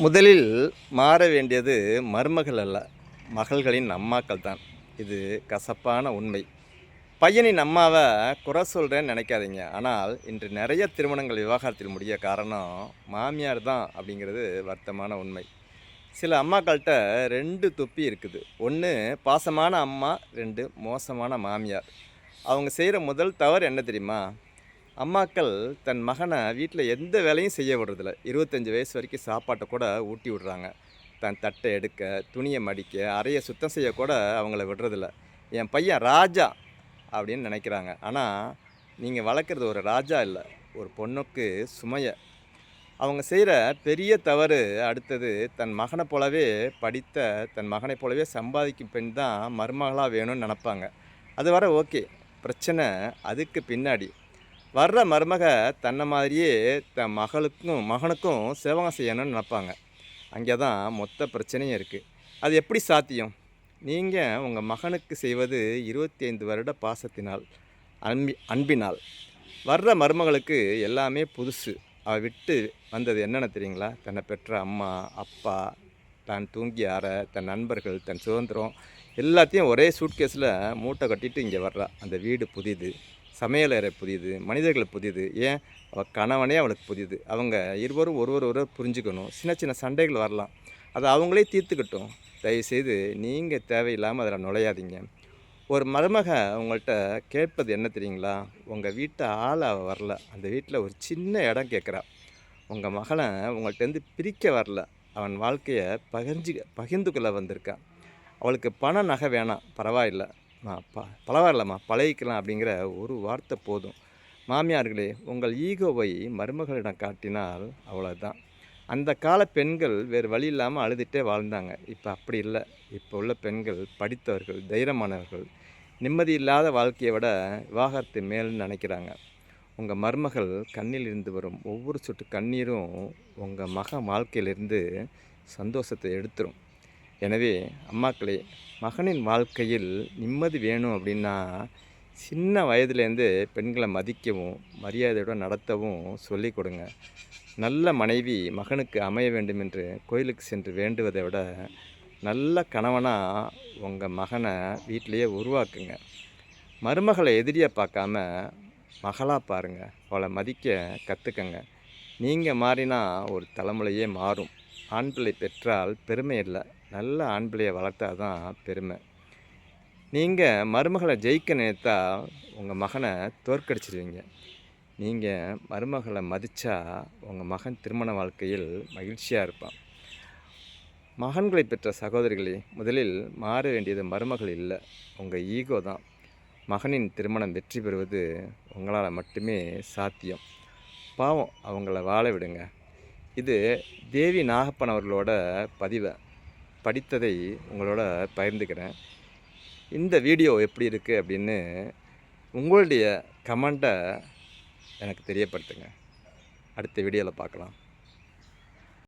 முதலில் மாற வேண்டியது மருமகள் அல்ல, மகள்களின் அம்மாக்கள் தான். இது கசப்பான உண்மை. பையனின் அம்மாவை குறை சொல்கிறேன்னு நினைக்காதீங்க. ஆனால் இன்று நிறைய திருமணங்கள் விவாகரத்தில் முடிய காரணம் மாமியார் தான் அப்படிங்கிறது வருத்தமான உண்மை. சில அம்மாக்கள்கிட்ட ரெண்டு தொப்பி இருக்குது. ஒன்று பாசமான அம்மா, ரெண்டு மோசமான மாமியார். அவங்க செய்கிற முதல் தவறு என்ன தெரியுமா? அம்மாக்கள் தன் மகனை வீட்டில் எந்த வேலையும் செய்ய விடுறதில்ல. 25 வயசு வரைக்கும் சாப்பாட்டை கூட ஊட்டி விடுறாங்க. தன் தட்டை எடுக்க, துணியை மடிக்க, அறையை சுத்தம் செய்யக்கூட அவங்கள விடுறதில்ல. என் பையன் ராஜா அப்படின்னு நினைக்கிறாங்க. ஆனால் நீங்கள் வளர்க்குறது ஒரு ராஜா இல்லை, ஒரு பொண்ணுக்கு சுமைய. அவங்க செய்கிற பெரிய தவறு அடுத்தது தன் மகனை போலவே படித்த, தன் மகனை போலவே சம்பாதிக்கும் பெண் தான் மருமகளாக வேணும்னு நினப்பாங்க. அது வர ஓகே, பிரச்சனை அதுக்கு பின்னாடி. வர்ற மருமக தன்னை மாதிரியே தன் மகனுக்கும் சேவகம் செய்யணும்னு நினப்பாங்க. அங்கே தான் மொத்த பிரச்சனையும் இருக்குது. அது எப்படி சாத்தியம்? நீங்கள் உங்கள் மகனுக்கு செய்வது 25 வருட பாசத்தினால், அன்பினால். வர்ற மருமகளுக்கு எல்லாமே புதுசு. அவள் விட்டு வந்தது என்னென்ன தெரியுங்களா? தன்னை பெற்ற அம்மா, அப்பா, தான் தூங்கிய அறை, தன் நண்பர்கள், தன் சுதந்திரம் எல்லாத்தையும் ஒரே சூட்கேஸில் மூட்டை கட்டிட்டு இங்கே வர்றா. அந்த வீடு புதிது, சமையலறை புதியது, மனிதர்கள் புதியது, ஏன் அவள் கணவனே அவளுக்கு புதியது. அவங்க இருவரும் ஒருவர் புரிஞ்சுக்கணும். சின்ன சின்ன சண்டைகள் வரலாம், அதை அவங்களே தீர்த்துக்கட்டும். தயவுசெய்து நீங்கள் தேவையில்லாமல் அதில் நுழையாதீங்க. ஒரு மருமக உங்கள்கிட்ட கேட்பது என்ன தெரியுங்களா? உங்கள் வீட்டை ஆள் அவள் வரல, அந்த வீட்டில் ஒரு சின்ன இடம் கேட்குறா. உங்கள் மகனை உங்கள்கிட்டருந்து பிரிக்க வரல, அவன் வாழ்க்கையை பகிர்ந்து கொள்ள வந்திருக்கான். அவளுக்கு பண நகை வேணாம், பரவாயில்லம்மா பழகிக்கலாம் அப்படிங்கிற ஒரு வார்த்தை போதும். மாமியார்களே, உங்கள் ஈகோவை மருமகளிடம் காட்டினால் அவ்வளோதான். அந்த கால பெண்கள் வேறு வழி இல்லாமல் அழுதுகிட்டே வாழ்ந்தாங்க. இப்போ அப்படி இல்லை. இப்போ உள்ள பெண்கள் படித்தவர்கள், தைரியமானவர்கள். நிம்மதி இல்லாத வாழ்க்கையை விட விவாகரத்து மேல்னு நினைக்கிறாங்க. உங்கள் மருமகள் கண்ணில் இருந்து வரும் ஒவ்வொரு சொட்டு கண்ணீரும் உங்கள் வாழ்க்கையிலிருந்து சந்தோஷத்தை எடுத்துரும். எனவே அம்மாக்களே, மகனின் வாழ்க்கையில் நிம்மதி வேணும் அப்படின்னா சின்ன வயதுலேருந்து பெண்களை மதிக்கவும் மரியாதையுடன் நடத்தவும் சொல்லிக் கொடுங்க. நல்ல மனைவி மகனுக்கு அமைய வேண்டும் என்று கோயிலுக்கு சென்று வேண்டுவதை விட நல்ல கணவனாக உங்கள் மகனை வீட்டிலையே உருவாக்குங்க. மருமகளை எதிரியாக பார்க்காம மகளாக பாருங்கள். அவளை மதிக்க கற்றுக்கங்க. நீங்கள் மாறினா ஒரு தலைமுறையே மாறும். ஆண் பிள்ளை பெற்றால் பெருமை இல்லை, நல்ல ஆண் பிள்ளையை வளர்த்தா தான் பெருமை. நீங்கள் மருமகளை ஜெயிக்க நினைத்தா உங்கள் மகனை தோற்கடிச்சிடுவீங்க. நீங்கள் மருமகளை மதித்தா உங்கள் மகன் திருமண வாழ்க்கையில் மகிழ்ச்சியாக இருப்பான். மகன்களை பெற்ற சகோதரிகளே, முதலில் மாற வேண்டியது மருமகள் இல்லை, உங்கள் ஈகோ தான். மகனின் திருமணம் வெற்றி பெறுவது உங்களால் மட்டுமே சாத்தியம். பாவம், அவங்கள வாழ விடுங்க. இது தேவி நாகப்பன் அவர்களோட பதிவை படித்ததை உங்களோட பகிர்ந்துக்கிறேன். இந்த வீடியோ எப்படி இருக்குது அப்படின்னு உங்களுடைய கமெண்ட்டை எனக்கு தெரியப்படுத்துங்க. அடுத்த வீடியோவில் பார்க்கலாம்.